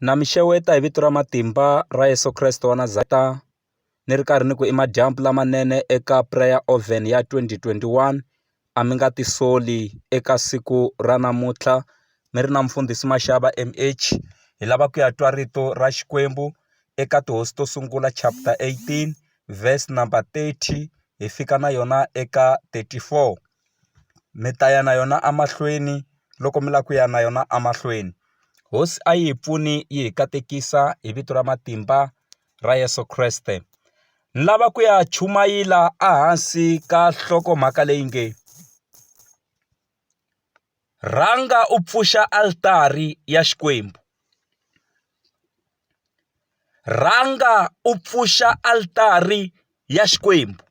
Na mi xeweta hi vito ra matimba ra Yesu Kreste wa Nazareta, ni ri karhi ni ku i madyambu lamanene eka prayer oven ya 2021. A mi nga tisoli eka siku ra namuntlha mi ri na mfundhisi Mashava MH. Hi lava ku ya twa rito ra Xikwembu eka tihosi to sungula chapter 18 verse number 30 hi fika na yona eka 34. Mi ta ya na yona amahlweni loko mi lava ku ya na yona amahlweni. Hosi a yi hi pfuni yi hi katekisa hi vito ra matimba ra Yesu Kreste. Ni lava ku ya chumayela ehansi ka nhlokomhaka leyi nge rhanga u pfuxa altari ya Xikwembu. Rhanga u pfuxa altari ya Xikwembu.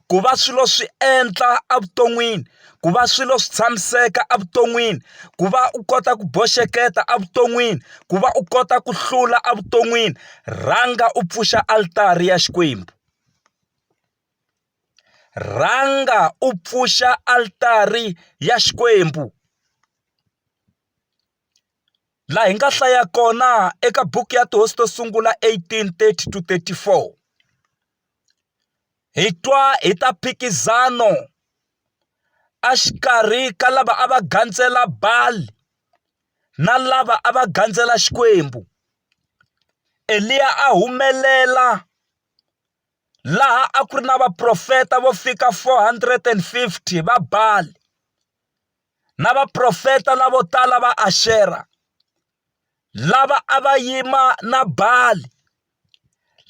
Ku va swilo swi endla evuton'wini, ku va swilo swi tshamiseka evuton'wini, ku va u kota ku boxeketa evuton'wini, ku va u kota ku hlula evuton'wini, rhanga u pfuxa altari ya Xikwembu. Rhanga u pfuxa altari ya Xikwembu. Laha hi nga hlaya kona eka buku ya tihosi to sungula 18:30-34. Hi twa hi ta phikizano exikarhi ka lava a va gandzela Bali na lava a va gandzela Xikwembu. Eliya a humelela laha a ku ri na vaprofeta vo fika 450 va Bali na vaprofeta lavo tala va Ashera, lava a va yima na Bali,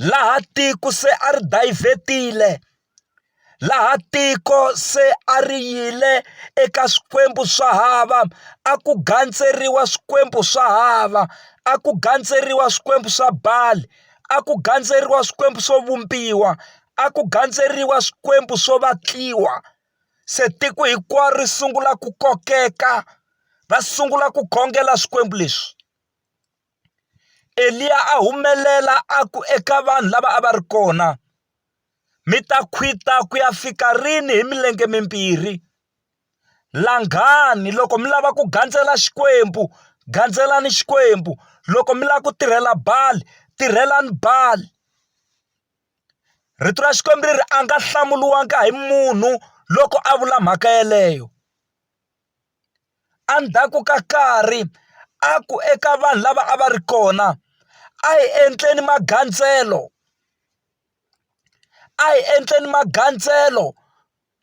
laha tiko se a ri dayivhetile, laha tiko se a ri yile eka swikwembu swa hava, a ku gandzeriwa swikwembu swa hava, a ku gandzeriwa swikwembu swa Bali, a ku gandzeriwa swikwembu swo vumbiwa, a ku gandzeriwa swikwembu swo vatliwa. Se tiko hinkwaro ri sungula ku kokeka, va sungula ku khongela swikwembu leswi. Eliya a humelela a ku eka vanhu lava a va ri kona, mi ta khwita ku ya fika rini hi milenge mimbirhi? Langani loko mi lava ku gandzela Xikwembu, gandzelani Xikwembu. Loko mi lava ku tirhela Bali, tirhelani Bali. Rito ra Xikwembu ri a nga hlamuriwanga hi munhu loko a vula mhaka yeleyo. Endzhaku ka nkarhi a ku eka vanhu lava a va ri kona, a hi endleni magandzelo, a hi endleni magandzelo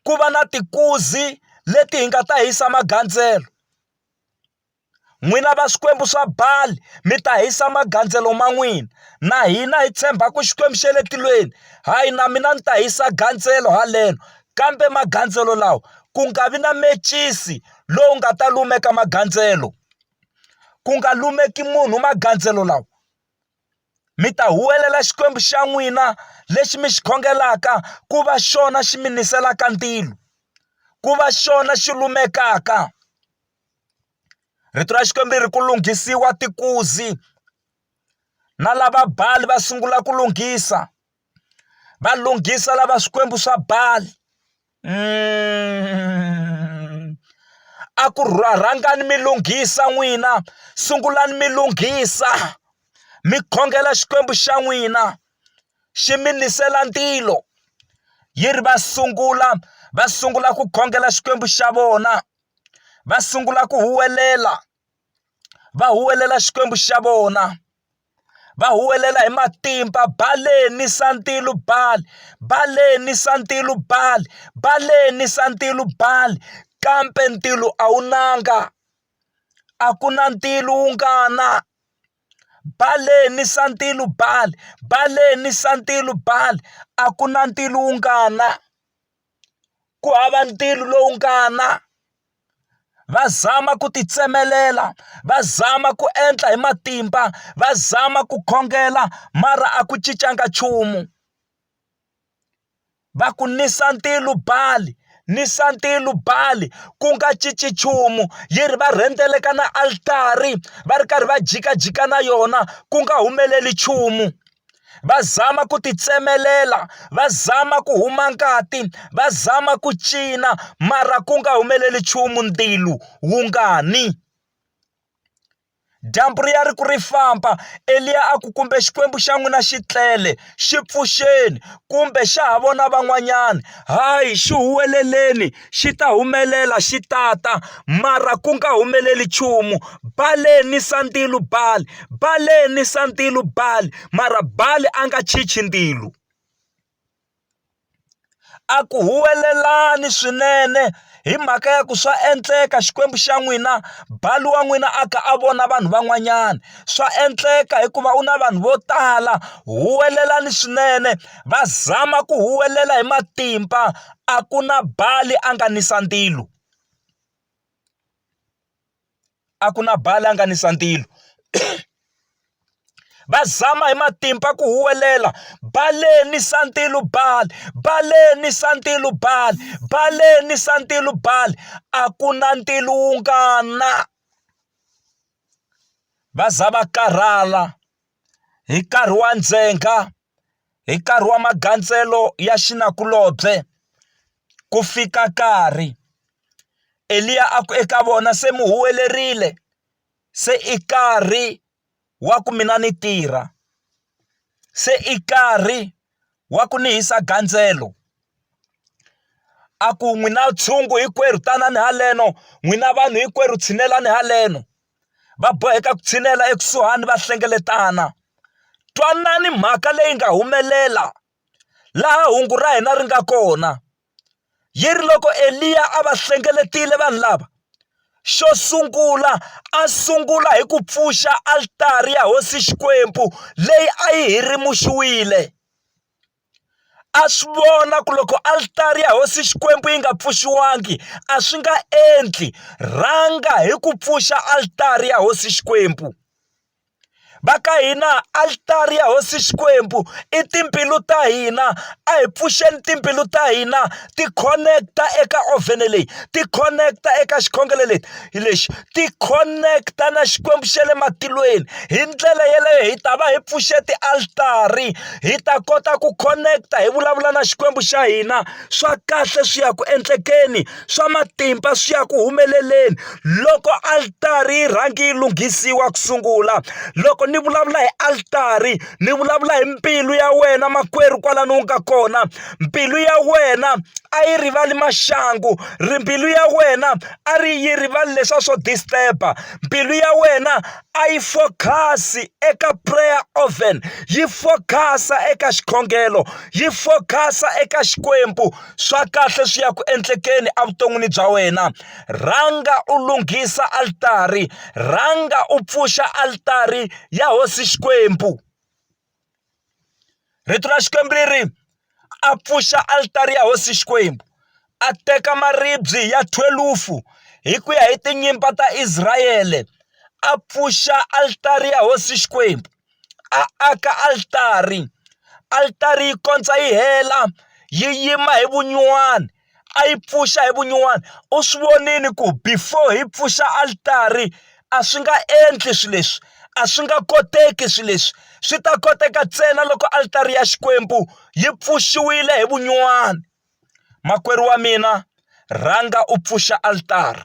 ku va na tikuzi leti hi nga ta hisa magandzelo. N'wina va swikwembu swa Bali mi ta hisa magandzelo ma n'wina, na hina hi tshembaku Xikwembu xa le tilweni, hayi na mina ni ta hisa gandzelo haleno. Kambe magandzelo lawa ku nga vi na mechisi lowu nga ta lumeka magandzelo, ku nga lumeki munhu magandzelo lawa. Mi ta huwelela Xikwembu xa n'wina lexi mi xi khongelaka ku va xona xi mi niselaka ntilo, ku va xona xi lumekaka. Rito ra Xikwembu ri ku lunghisiwa tikuzi, na lava Bali va sungula ku lunghisa, va lunghisa lava swikwembu swa Bali. A ku rhangani mi lunghisa n'wina, sungulani mi lunghisa, mi khongela Xikwembu xa n'wina xi mi nisela ntilo. Yi ri va sungula ku khongela Xikwembu xa vona, va sungula ku huwelela, va huwelela Xikwembu xa vona, va huwelela hi matimba. Baleni santilo Bali, baleni santilo Bali, baleni santilo Bali. Kambe ntilo a wu nanga, a ku na ntilo wu nga na. Baleni santilo Bali, baleni santilo Bali, a ku na ntilo wu nga na, ku hava ntilo lowu nga na. Va zama ku titsemelela, va zama ku endla hi matimba, va zama ku khongela, mara a ku cincanga nchumu. Va ku nisa ntilo Bali, nisa ntilo Bali, ku nga cinci nchumu. Yi ri va rhendzeleka na altari, va ri karhi va jikajika na yona, ku nga humeleli nchumu. Va zama ku titsemelela, va zama ku huma ngati, va zama ku cina, mara ku nga humeleli nchumu, ntilo wu nga ni. Dyambu ri ya ri ku ri famba, Eliya a ku kumbe xikwembu xa n'wina xi tlele, xi pfuxeni, kumbe xa ha vona van'wanyana. Hayi, xi huweleleni, xi ta humelela xi tata, mara ku nga humeleli nchumu. Baleni santilu Bali, baleni santilu Bali, mara Bali a nga chichi ndilo. A ku huwelelani swinene hi mhaka ya ku swa endleka xikwembu xa n'wina, Bali wa n'wina a ka a vona vanhu van'wanyana. Swa endleka hikuva u na vanhu vo tala. Huwelelani swinene, va zama ku huwelela hi matimba, a ku na Bali a nga ni sandilo. A ku na Bali a nga ni sandilo. Va zama hi matimba ku huwelela. Baleni santilu Bali, baleni santilu Bali, baleni santilu Bali, a ku na ntilo wu nga na. Va za va karhala hi nkarhi wa ndzhenga, hi nkarhi wa magandzelo ya xinakulobye, ku fika nkarhi Eliya a ku eka vona, se mi huwelerile, se i nkarhi wa ku mina ni tirha, se i nkarhi wa ku ni hisa gandzelo. A ku n'wina tshungu hinkwerhu tanani haleno, n'wina vanhu hinkwerhu tshinelani haleno. Va boheka ku tshinela ekusuhani va hlengeletana. Twanani mhaka leyi nga humelela laha hungu ra hina ri nga kona. Yi ri loko Eliya a va hlengeletile vanhu lava, xo sungula a sungula hi ku pfuxa altari ya hosi Xikwembu leyi a yi hirimuxiwile. A swi vona ku loko altari ya hosi Xikwembu yi nga pfuxiwangi a swi nga endli. Rhanga hi ku pfuxa altari ya hosi Xikwembu. Va ka hina altari ya hosi Xikwembu i timbilu ta hina. A hi pfuxeni timbilu ta hina, ti connecta eka ovhene leyi, ti connecta eka xikhongelo lexi, ti connecta na Xikwembu xa le matilweni. Hi ndlela yeleyo hi ta va hi pfuxe tialtari, hi ta kota ku connecta hi vulavula na Xikwembu xa hina. Swa kahle swi ya ku endlekeni, swa matimba swi ya ku humeleleni loko altari yi rhangi yi lunghisiwa ku sungula. Loko ni vulavula hi altari, ni vulavula hi mbilu ya wena makwerhu kwalano u nga kona. Mbilu ya wena a yi rivali maxangu, mbilu ya wena a yi rivali leswa swo disturb-a. Mbilu ya wena a yi focus-i eka prayer oven, yi focus-a eka xikhongelo, yi focus-a eka Xikwembu. Swa kahle swi ya ku endlekeni evuton'wini bya wena. Rhanga u lunghisa altari, rhanga u pfuxa altari ya hosi Xikwembu. Rito ra Xikwembu ri a pfuxa altari ya hosi Xikwembu, a teka maribye ya 12 hi ku ya hi tinyimba ta Israyele, a pfuxa altari ya hosi Xikwembu, a aka altari. Altari yi kondza yi hela, yi yima hi vunyuwana, a yi pfuxa hi vunyuwana. U swi vonile ku before hi pfuxa altari a swi nga endli swilo leswi, a swi nga koteki swilo leswi. Swi ta koteka ntsena loko altari ya Xikwembu yi pfuxiwile hi vunyuwana. Makwerhu wa mina, rhanga u pfuxa altari.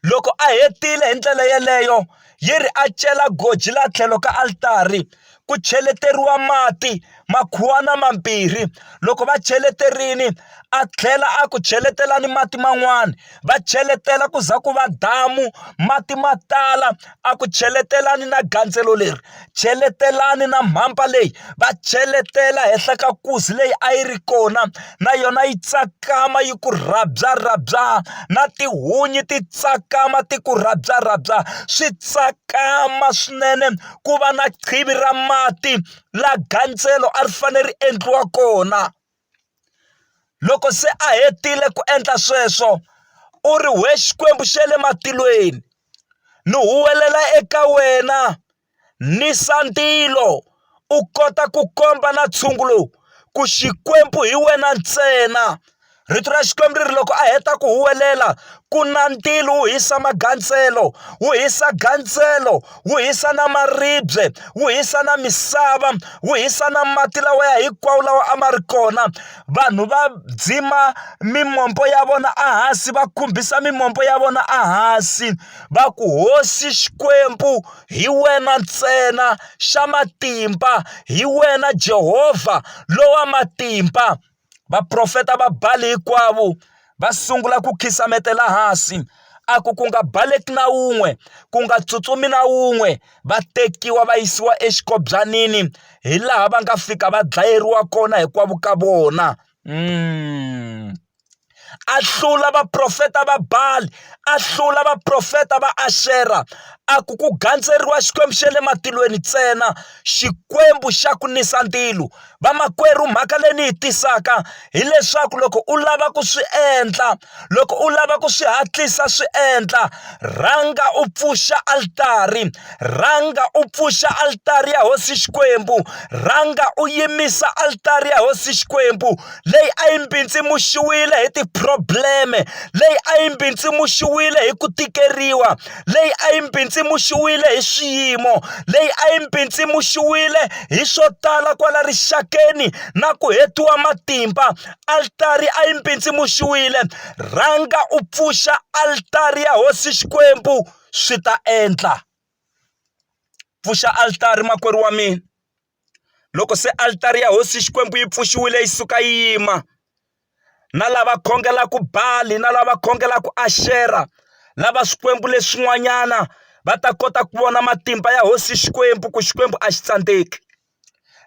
Loko a hetile hi ndlela yeleyo, yi ri a cela goji la tlhelo ka altari, ku cheleteriwa mati makhuwana mambirhi. Loko va cheleterini, a tlhela a ku cheletelani mati man'wana. Va cheletela ku za ku va damu, mati ma tala. A ku cheletelani na gandzelo leri, cheletelani na mhamba leyi. Va cheletela henhla ka kuzi leyi a yi ri kona, na yona yi tsakama yi ku rhabyarhabya, na tihunyi ti tsakama ti ku rhabyarhabya. Swi tsakama swinene ku va na khivi ra mati la gandzelo a ri fanele ri endliwa kona. Loko se a hetile ku endla sweswo, u ri we Xikwembu xa le matilweni, ni huwelela eka wena ni sandilo. U kota ku komba na ntshungu lowu ku Xikwembu hi wena ntsena. Rito ra Xikwembu ri loko a heta ku huwelela ku na ntilo wu hisa magandzelo, wu hisa gandzelo, wu hisa na maribye, wu hisa na misava, wu hisa na mati lawaya hinkwawo lawa a ma ri kona. Vanhu va dzima mimombo ya vona ehansi, va khumbisa mimombo ya vona ehansi, va ku Hosi Xikwembu hi wena ntsena xa matimba, hi wena Jehovha lowa matimba. Vaprofeta va Bali hinkwavo va sungula ku khisametela hansi, a ku nga baleki na wun'we, ku nga tsutsumi na wun'we. Va tekiwa va yisiwa exikobyanini, hi laha va nga fika va dlayeriwa kona hinkwavo ka vona. A hlula vaprofeta va Bali, a hlula vaprofeta va Ashera. A ku gandzeriwa Xikwembu xa le matilweni ntsena, Xikwembu xa ku nisa ntilo. Vamakwerhu, mhaka leyi ni yi tisaka hileswaku loko u lava ku swi endla, loko u lava ku swi hatlisa swi endla, rhanga u pfuxa altari, rhanga u pfuxa altari ya Hosi Xikwembu, rhanga u yimisa altari ya Hosi Xikwembu leyi a yi mbindzimuxiwile hi tiprobleme, leyi a yi mbindzimuxiwile hi ku tikeriwa, leyi a yi mbindzimuxiwile hi swiyimo, leyi a yi mbindzimuxiwile hi swo tala kwala rixakeni na ku hetiwa matimba. Altari a yi mbindzimuxiwile, rhanga u pfuxa altari ya Hosi Xikwembu, swi ta endla. Pfuxa altari makwerhu wa mina. Loko se altari ya Hosi Xikwembu yi pfuxiwile yi suka yi yima, na lava khongelaku Bali na lava khongelaku Ashera, lava swikwembu leswin'wanyana va ta kota ku vona matimba ya Hosi Xikwembu, ku Xikwembu a xi tsandzeki.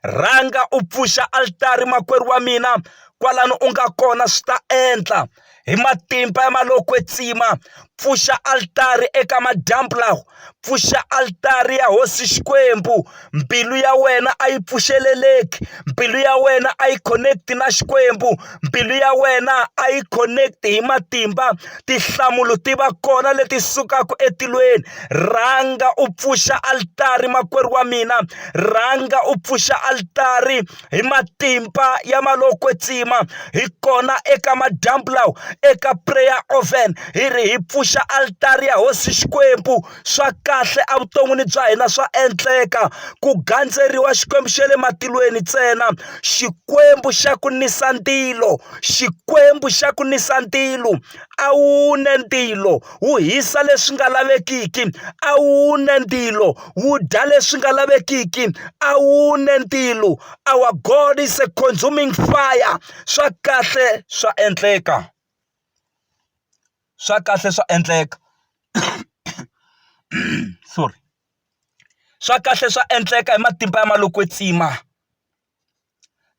Rhanga u pfuxa altari makwerhu wa mina, kwalano u nga kona swi ta endla hi matimba ya Malokwetsima. Pfuxa altari eka madyambu lawa, pfuxa altari ya Hosi Xikwembu. Mbilu ya wena a yi pfuxeleleki, mbilu ya wena a yi connect na Xikwembu, mbilu ya wena a yi connect hi matimba. Tinhlamulo ti va kona leti sukaka etilweni. Rhanga u pfuxa altari makwerhu wa mina, rhanga u pfuxa altari hi matimba ya Malokwetsima. Hi kona eka madyambu lawa, eka prayer oven, hi ri hi pfuxa altari ya Hosi Xikwembu. Swa kahle evuton'wini bya hina swa endleka ku gandzeriwa Xikwembu xa le matilweni ntsena, Xikwembu xa ku nisa ntilo, Xikwembu xa ku nisa ntilo. A wu ne ntilo, wu hisa leswi nga lavekiki, a wu ne ntilo, wu dya leswi nga lavekiki, a wu ne ntilo. Our God is a consuming fire. Swa kahle swa endleka, swa kahle swa endleka. Sorry. Swa kahle swa endleka hi matimba ya Malokwetsima.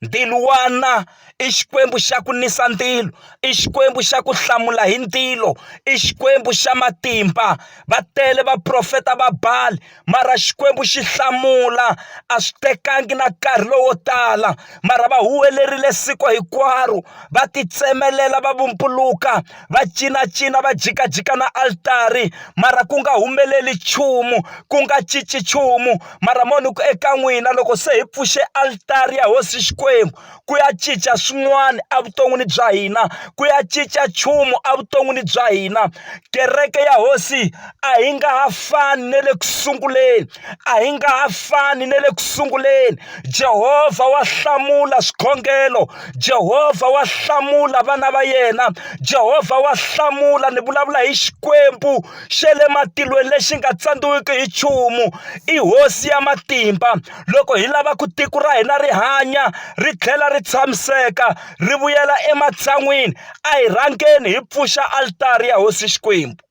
Ntilwana i Xikwembu xa ku nisa ntilo, i Xikwembu xa ku hlamula hi ntilo, i Xikwembu xa matimba. Va tele vaprofeta va Bali, mara Xikwembu xi hlamula. A swi tekangi na nkarhi lowo tala, mara va huwelerile siku hinkwaro, va titsemelela, va vumpuluka, va cinacina, va jikajika na altari, mara ku nga humeleli nchumu, ku nga cinci nchumu. Mara moni ku eka n'wina, loko se hi pfuxe altari ya Hosi Xikwembu, ku ya cinca swin'wana evuton'wini bya hina, ku ya cinca nchumu evuton'wini bya hina. Kereke ya Hosi a hi nga ha fani na le ku sunguleni, a hi nga ha fani na le ku sunguleni. Jehovha wa hlamula swikhongelo, Jehovha wa hlamula vana va yena, Jehovha wa hlamula. Ni vulavula hi Xikwembu xa le matilweni lexi nga tsandziwiki hi nchumu, i Hosi ya matimba. Loko hi lava ku tiko ra hina ri hanya, ri tlhela ri tshamiseka, ri vuyela ematshan'wini, a hi rhangeni hi pfuxa altari ya Hosi Xikwembu.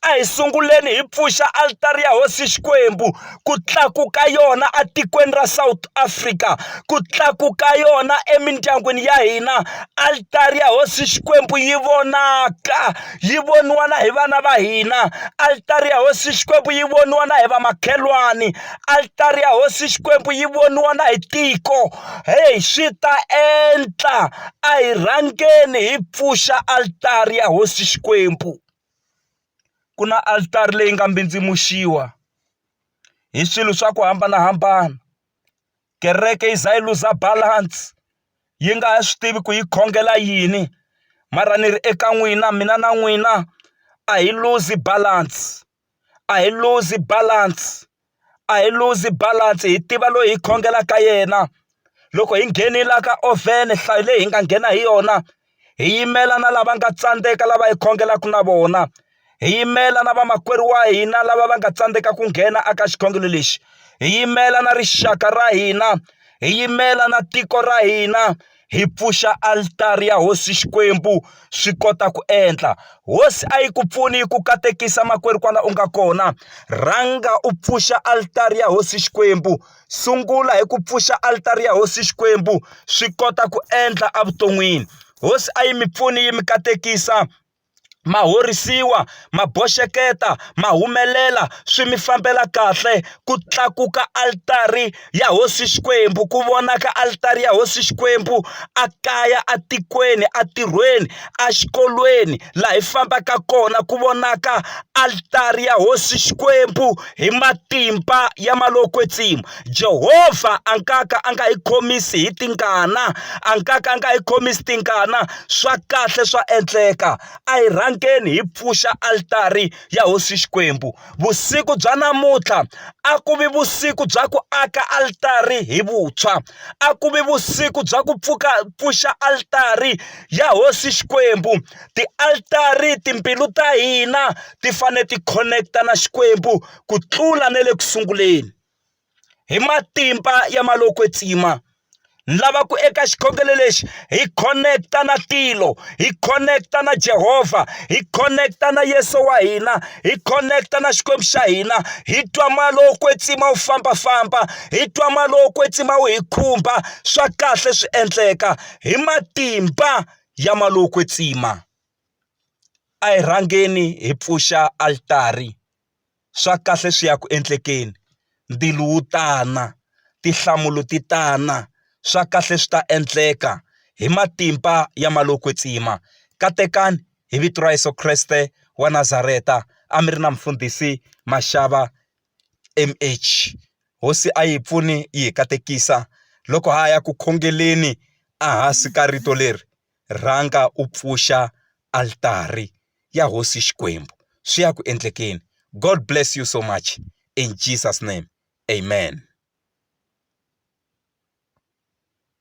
A hi sunguleni hi pfuxa altari ya Hosi Xikwembu, ku tlakuka yona atikweni ra South Africa, ku tlakuka yona emindyangwini ya hina. Altari ya Hosi Xikwembu yi vonaka, yi voniwa na hi vana va hina. Altari ya Hosi Xikwembu yi voniwa na hi vamakhelwani. Altari ya Hosi Xikwembu yi voniwa na hi tiko. Hey, swi ta endla. A hi rhangeni hi pfuxa altari ya Hosi Xikwembu. Ku na altari leyi nga mbindzimuxiwa hi swilo swa ku hambanahambana. Kereke yi za yi luza balance, yi nga ha swi tivi ku yi khongela yini, mara ni ri eka n'wina, mina na n'wina a hi lose balance, a hi lose balance, a hi lose balance. Hi tiva loyi hi khongelaka yena. Loko hi nghenile ka ovhene, hlayo leyi hi nga nghena hi yona, hi yimela na lava nga tsandzeka lava hi khongelaka na vona, hi yimela na vamakwerhu wa hina lava va nga tsandzeka ku nghena aka xikhongelo lexi, hi yimela na rixaka ra hina, hi yimela na tiko ra hina, hi pfuxa altari ya Hosi Xikwembu swi kota ku endla. Hosi a yi ku pfuni yi ku katekisa makwerhu kwana u nga kona. Rhanga u pfuxa altari ya Hosi Xikwembu, sungula hi ku pfuxa altari ya Hosi Xikwembu swi kota ku endla evuton'wini. Hosi a yi mi pfuni yi mi katekisa, ma horisiwa, ma boxeketa, ma humelela, swi mi fambela kahle, ku tlakuka altari ya Hosi Xikwembu, ku vonaka altari ya Hosi Xikwembu a kaya, a tikweni, a tirhweni, a xikolweni, laha hi fambaka kona ku vonaka altari ya Hosi Xikwembu hi matimba ya Malokwetsimu. Jehovha a nga hi khomisi hi tingana, a nga hi khomisi tingana, swa kahle swa endleka. A hi rhangeni hi pfuxa altari ya Hosi Xikwembu. Vusiku bya namuntlha a ku vi vusiku bya ku aka altari hi vuntshwa, a ku vi vusiku bya ku pfuxa altari ya Hosi Xikwembu. Tialtari, timbilu ta hina ti fanele ti connecta na Xikwembu ku tlula na le ku sunguleni. Hi matimba ya Malokwetsimu ni lava ku eka xikhongelo lexi hi connecta na tilo, hi connecta na Jehovha, hi connecta na Yesu wa hina, hi connecta na Xikwembu xa hina, hi twa Malokwetsimu wu fambafamba, hi twa Malokwetsimu wu hi khumba, swa kahle swi endleka hi matimba ya Malokwetsimu. A hi rhangeni hi pfuxa altari, swa kahle swi ya ku endlekeni. Ndilo wu tana, tinhlamulo ti tana, swa kahle swi ta endleka hi matimba ya Malokwetsimu. Katekani hi vito ra Yesu Kreste wa Nazareta, a mi ri na mfundhisi Mashava MH. Hosi a yi pfuni yi hi katekisa loko ha ya ku khongeleni ehansi ka rito leri, rhanga u pfuxa altari ya Hosi Xikwembu, swi ya ku endlekeni. God bless you so much in Jesus name, amen.